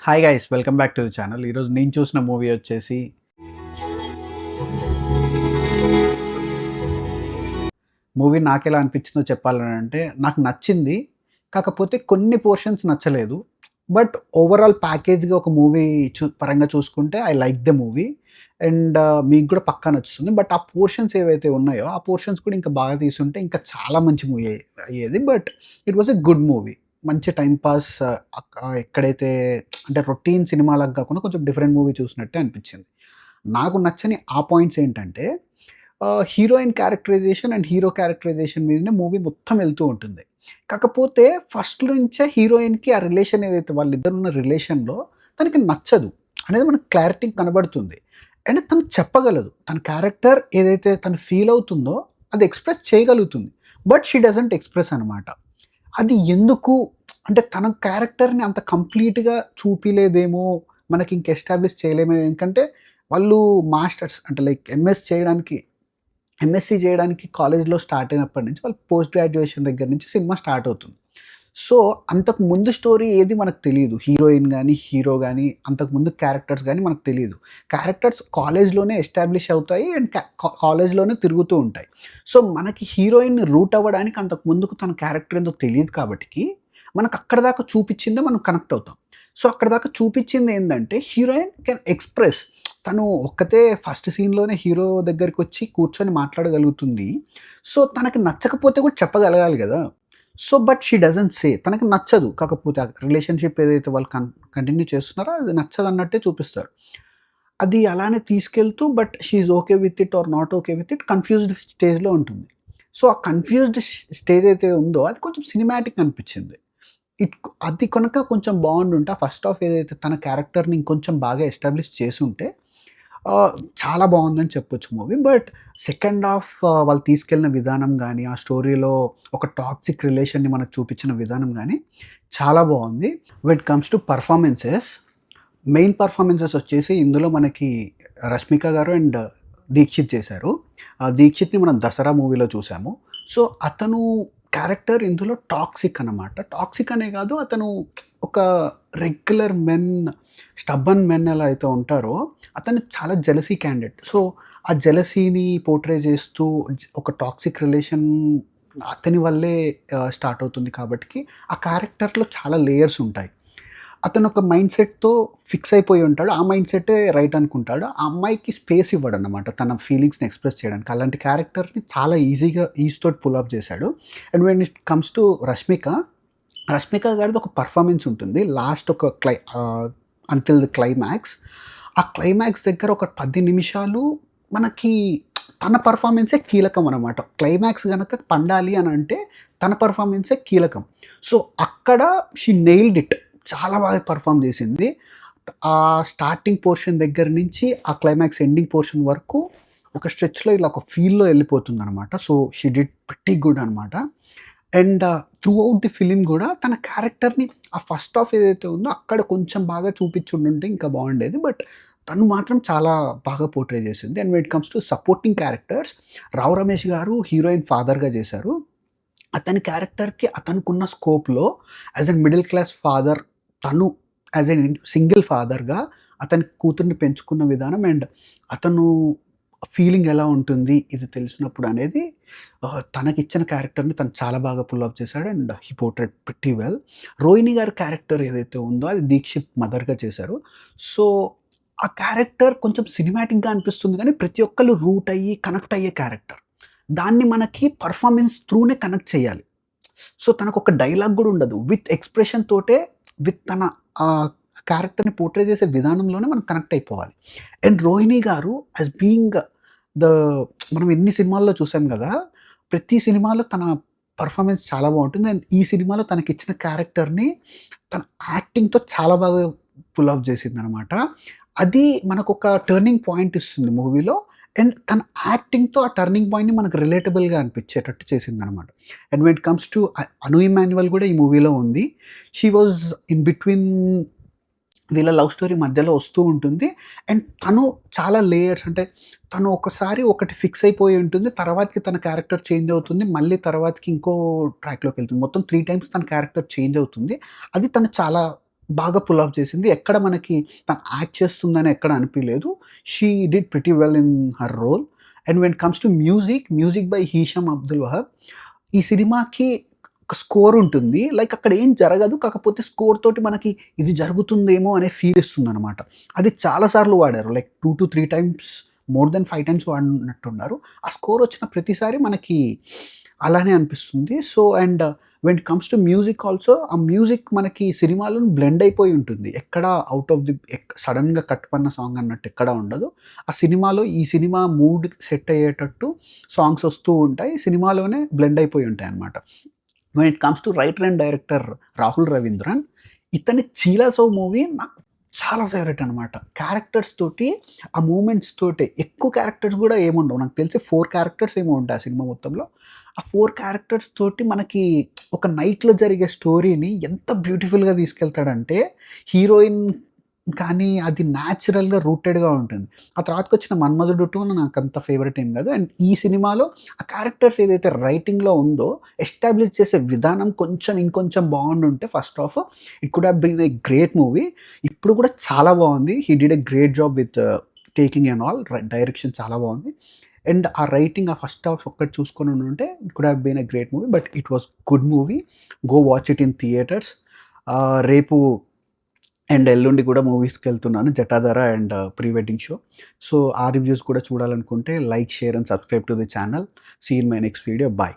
Hi guys welcome back to the channel. ఈరోజు నేను చూసిన మూవీ వచ్చేసి మూవీ నాకెలా అనిపించిందో చెప్పాలని అంటే నాకు నచ్చింది. కాకపోతే కొన్ని పోర్షన్స్ నచ్చలేదు. బట్ ఓవరాల్ ప్యాకేజ్‌గా ఒక మూవీ పరంగా చూసుకుంటే I like the movie. And మీకు కూడా పక్కా నచ్చుతుంది. బట్ ఆ పోర్షన్స్ ఏవైతే ఉన్నాయో ఆ పోర్షన్స్ కూడా ఇంకా బాగా తీసుంటే ఇంకా చాలా మంచి మూవీ అయ్యేది. But it was a good movie. మంచి టైమ్ పాస్ ఎక్కడైతే అంటే రొటీన్ సినిమాలకు కాకుండా కొంచెం డిఫరెంట్ మూవీ చూసినట్టే అనిపించింది. నాకు నచ్చని ఆ పాయింట్స్ ఏంటంటే heroine characterisation and hero characterisation మీదనే మూవీ మొత్తం వెళ్తూ ఉంటుంది. కాకపోతే ఫస్ట్ నుంచే హీరోయిన్‌కి ఆ రిలేషన్ ఏదైతే వాళ్ళిద్దరున్న రిలేషన్‌లో తనకి నచ్చదు అనేది మనకు క్లారిటీ కనబడుతుంది. అండ్ తను చెప్పగలదు. తన క్యారెక్టర్ ఏదైతే తను ఫీల్ అవుతుందో అది ఎక్స్‌ప్రెస్ చేయగలుగుతుంది. బట్ షీ డజంట్ ఎక్స్‌ప్రెస్ అనమాట. అది ఎందుకు అంటే తన క్యారెక్టర్‌ని అంత కంప్లీట్‌గా చూపియలేదేమో, మనకి ఇంక ఎస్టాబ్లిష్ చేయలేమో ఎందుకంటే వాళ్ళు మాస్టర్స్ అంటే లైక్ ఎంఎస్సీ చేయడానికి కాలేజ్‌లో స్టార్ట్ అయినప్పటి నుంచి వాళ్ళు పోస్ట్ గ్రాడ్యుయేషన్ దగ్గర నుంచి సినిమా స్టార్ట్ అవుతుంది. సో, అంతకు ముందు స్టోరీ ఏది మనకు తెలీదు. హీరోయిన్ గాని, హీరో గాని, అంతకు ముందు క్యారెక్టర్స్ గాని మనకు తెలీదు. క్యారెక్టర్స్ కాలేజ్‌లోనే ఎస్టాబ్లిష్ అవుతాయి అండ్ కాలేజ్‌లోనే తిరుగుతూ ఉంటాయి. సో, మనకి హీరోయిన్‌ని రూట్ అవ్వడానికి అంతకు ముందుకు తన క్యారెక్టర్ ఏందో తెలీదు కాబట్టికి, మనకు అక్కడి దాకా చూపిచ్చిందే మనం కనెక్ట్ అవుతాం. సో, అక్కడి దాకా చూపిచ్చిందేందంటే హీరోయిన్ కెన్ ఎక్స్‌ప్రెస్. తను ఒక్కతే ఫస్ట్ సీన్‌లోనే హీరో దగ్గరికొచ్చి కూర్చొని మాట్లాడగలుగుతుంది. సో, తనకి నచ్చకపోతే కూడా చెప్పగలగాలి గదా! సో, బట్ షీ డజంట్ సే. తనకి నచ్చదు. కాకపోతే ఆ రిలేషన్‌షిప్ ఏదైతే వాళ్ళు కంటిన్యూ చేస్తున్నారో అది నచ్చదన్నట్టే చూపిస్తారు. అది అలానే తీసుకెళ్తూ but she is okay with it or not okay with it confused స్టేజ్‌లో ఉంటుంది. సో, ఆ కన్‌ఫ్యూజ్డ్ స్టేజ్ అయితే ఉందో అది కొంచెం సినిమాటిక్ అనిపిచ్చింది. అది కనుక కొంచెం బావుండుంటే ఆ ఫస్ట్ హాఫ్ ఏదైతే తన క్యారెక్టర్‌ని ఇంకొంచెం బాగా ఎస్టాబ్లిష్ చేసుంటే చాలా బావుందని చెప్పొచ్చు మూవీ. బట్ సెకండ్ హాఫ్ వాళ్ళు తీసుకెళ్ళిన విధానం గానీ, ఆ స్టోరీలో ఒక టాక్సిక్ రిలేషన్‌ని మనకు చూపించిన విధానం గానీ చాలా బావుంది. When it comes to performances, main performances వచ్చేసి ఇందులో మనకి 'రష్మిక' గారు అండ్ 'దీక్షిత్' చేశారు. దీక్షిత్‌ని మనం 'దసరా' మూవీలో చూసాము. సో, అతను క్యారెక్టర్ ఇందులో టాక్సిక్ అనమాట. టాక్సిక్ అనే కాదు అతను ఒక రెగ్యులర్ స్టబ్బర్న్ మెన్ ఎలా అయితే ఉంటారో, అతను చాలా జెలసీ క్యాండిడేట్. సో, ఆ జెలసీని పోర్ట్రే చేస్తూ ఒక టాక్సిక్ రిలేషన్ అతని వల్లే స్టార్ట్ అవుతుంది కాబట్టికి, ఆ క్యారెక్టర్‌లో చాలా లేయర్స్ ఉంటాయి. అతను ఒక మైండ్ సెట్‌తో ఫిక్స్ అయిపోయి ఉంటాడు. ఆ మైండ్ సెట్టే రైట్ అనుకుంటాడు. ఆ అమ్మాయికి స్పేస్ ఇవ్వడనమాట తన ఫీలింగ్స్‌ని ఎక్స్‌ప్రెస్ చేయడానికి. అలాంటి క్యారెక్టర్‌ని చాలా ఈజ్ తోటి పుల్ ఆఫ్ చేశాడు. And when it comes to 'Rashmika' గారిది ఒక పెర్ఫార్మన్స్ ఉంటుంది. లాస్ట్ ఒక అంటిల్ ది క్లైమాక్స్. ఆ క్లైమాక్స్ దగ్గర ఒక 10 నిమిషాలు మనకి తన పెర్ఫార్మన్సే కీలకం అనమాట. క్లైమాక్స్ గనక పండాలి అనంటే తన పెర్ఫార్మన్సే కీలకం. సో, అక్కడ షీ నెయిల్డ్ ఇట్. చాలా బాగా పెర్ఫార్మ్ చేసింది. ఆ స్టార్టింగ్ పోర్షన్ దగ్గర నుంచి ఆ క్లైమాక్స్ ఎండింగ్ పోర్షన్ వరకు ఒక స్ట్రెచ్‌లో ఇలా ఒక ఫీల్‌లో ఎళ్ళిపోతుందనమాట. So, she did pretty good అనమాట. And throughout the film గూడా తన క్యారెక్టర్‌ని ఆ ఫస్ట్ హాఫ్ ఏదైతే ఉందో అక్కడ కొంచెం బాగా చూపిచ్చుండుంటే ఇంకా బావుండేది. బట్ తను మాత్రం చాలా బాగా పోర్ట్రే చేసింది. And when it comes to supporting characters, 'Rao Ramesh' గారు హీరోయిన్ ఫాదర్‌గా చేశారు. అతని క్యారెక్టర్‌కి అతనుకున్న స్కోప్‌లో as a middle class father తను యాస్ ఎ సింగిల్ ఫాదర్‌గా అతని కూతుర్ని పెంచుకున్న విధానం అండ్ అతను ఫీలింగ్ ఎలా ఉంటుంది ఇది తెలిసినప్పుడు అనేది తనకిచ్చిన క్యారెక్టర్‌ని తను చాలా బాగా పుల్ ఆఫ్ చేశాడు and he portrait pretty well. Rohini గారి క్యారెక్టర్ ఏదైతే ఉందో అది దీక్షిత్ మదర్‌గా చేశారు. సో, ఆ క్యారెక్టర్ కొంచెం సినిమాటిక్‌గా అనిపిస్తుంది గానీ ప్రతి ఒక్కళ్ళు రూట్ అయ్యి కనెక్ట్ అయ్యే క్యారెక్టర్. దాన్ని మనకి పెర్ఫార్మన్స్ త్రూనే కనెక్ట్ చేయాలి. సో, తనకొక డైలాగ్ గూడా ఉండదు. విత్ ఎక్స్‌ప్రెషన్ తోటే తన క్యారెక్టర్‌ని పోర్ట్రే చేసే విధానంలోనే మనం కనెక్ట్ అయిపోవాలి. అండ్ రోహిణి గారు యాస్ బీయింగ్ ద మనం ఎన్ని సినిమాల్లో చూసాం గదా! ప్రతి సినిమాలో తన పెర్ఫార్మన్స్ చాలా బావుంటుంది. అండ్ ఈ సినిమాలో తనకిచ్చిన క్యారెక్టర్‌ని తన యాక్టింగ్‌తో చాలా బాగా పుల్ ఆఫ్ చేసిందనమాట. అది మనకొక టర్నింగ్ పాయింట్ ఇస్తుంది మూవీలో. అండ్ తన యాక్టింగ్‌తో ఆ టర్నింగ్ పాయింట్‌ని మనకు రిలేటబుల్‌గా అనిపించేటట్టు చేసిందనమాట. And when it comes to Anu Emmanuel గూడా ఈ మూవీలో ఉంది. షీ వాజ్ ఇన్ బిట్వీన్ వీళ్ళ లవ్ స్టోరీ మధ్యలో వస్తూ ఉంటుంది. అండ్ తను చాలా లేయర్స్ అంటే తను ఒకసారి ఒకటి ఫిక్స్ అయిపోయి ఉంటుంది. తర్వాతకి తన క్యారెక్టర్ చేంజ్ అవుతుంది. మళ్ళీ తర్వాతకి ఇంకో ట్రాక్‌లోకెళ్తుంది. మొత్తం 3 టైమ్స్ తన క్యారెక్టర్ చేంజ్ అవుతుంది. అది తను చాలా బాగా పుల్ ఆఫ్ చేసింది. ఎక్కడ మనకి తను యాక్ట్ చేస్తుందని ఎక్కడ అనిపియలేదు. She did pretty well in her role. And when it comes to music by Hesham Abdul Wahab. ఈ సినిమాకి ఒక స్కోర్ ఉంటుంది. లైక్ అక్కడ ఏం జరగదు. కాకపోతే స్కోర్ తోటి మనకి ఇది జరుగుతుందేమో అనే ఫీల్ ఇస్తుందనమాట. అది చాలా సార్లు వాడారు. Like 2-3 times, more than 5 times వాడినట్టున్నారు. ఆ స్కోర్ వచ్చిన ప్రతిసారి మనకి అలానే అనిపిస్తుంది. So and when it comes to music also, ఆ మ్యూజిక్ మనకి సినిమాలో బ్లెండ్ అయిపోయి ఉంటుంది. ఎక్కడ ఔట్ ఆఫ్ ది సడెన్‌గా కట్ పన్న సాంగ్ అన్నట్టు ఎక్కడ ఉండదు. ఆ సినిమాలో ఈ సినిమా మూడ్ సెట్ అయ్యేటట్టు సాంగ్స్ వస్తూ ఉంటాయి. సినిమాలోనే బ్లెండ్ అయిపోయి ఉంటాయన్నమాట. When it comes to writer and director Rahul Ravindran, ఇతని 'చీలా సౌ' మూవీ నాకు చాలా ఫేవరెట్ అనమాట. క్యారెక్టర్స్ తోటి, ఆ మూమెంట్స్ తోటి ఎక్కువ క్యారెక్టర్స్ గూడా ఏముండవు. నాకు తెలిసి 4 క్యారెక్టర్స్ ఏమో ఉంటాయి ఆ సినిమా మొత్తంలో. ఆ 4 క్యారెక్టర్స్ తోటి మనకి ఒక నైట్‌లో జరిగే స్టోరీని ఎంత బ్యూటిఫుల్‌గా తీసుకెళ్తాడంటే, హీరోయిన్ కానీ అది న్యాచురల్‌గా రూటెడ్‌గా ఉంటుంది. ఆ తర్వాతకొచ్చిన 'మన్మధుడు 2' నాకంత ఫేవరెట్ ఏం గాదు. అండ్ ఈ సినిమాలో ఆ క్యారెక్టర్స్ ఏదైతే రైటింగ్‌లో ఉందో, ఎస్టాబ్లిష్ చేసే విధానం కొంచెం ఇంకొంచెం బావుండుంటే first half, it could have been a great movie. ఇప్పుడు కూడా చాలా బావుంది. He did a great job with taking and all. Direction చాలా బావుంది. అండ్ ఆ రైటింగ్ ఆ ఫస్ట్ హాఫ్ ఒక్కటి చూసుకొని ఉండుంటే it could have been a great movie. But it was good movie. Go watch it in theatres. రేపు and ఎల్లుండి కూడా మూవీస్‌కెళ్తున్నాను 'Jatadhara' and pre wedding show. So, ఆ రివ్యూస్ కూడా చూడాలనుకుంటే like, share and subscribe to the channel. See you in my next video. By.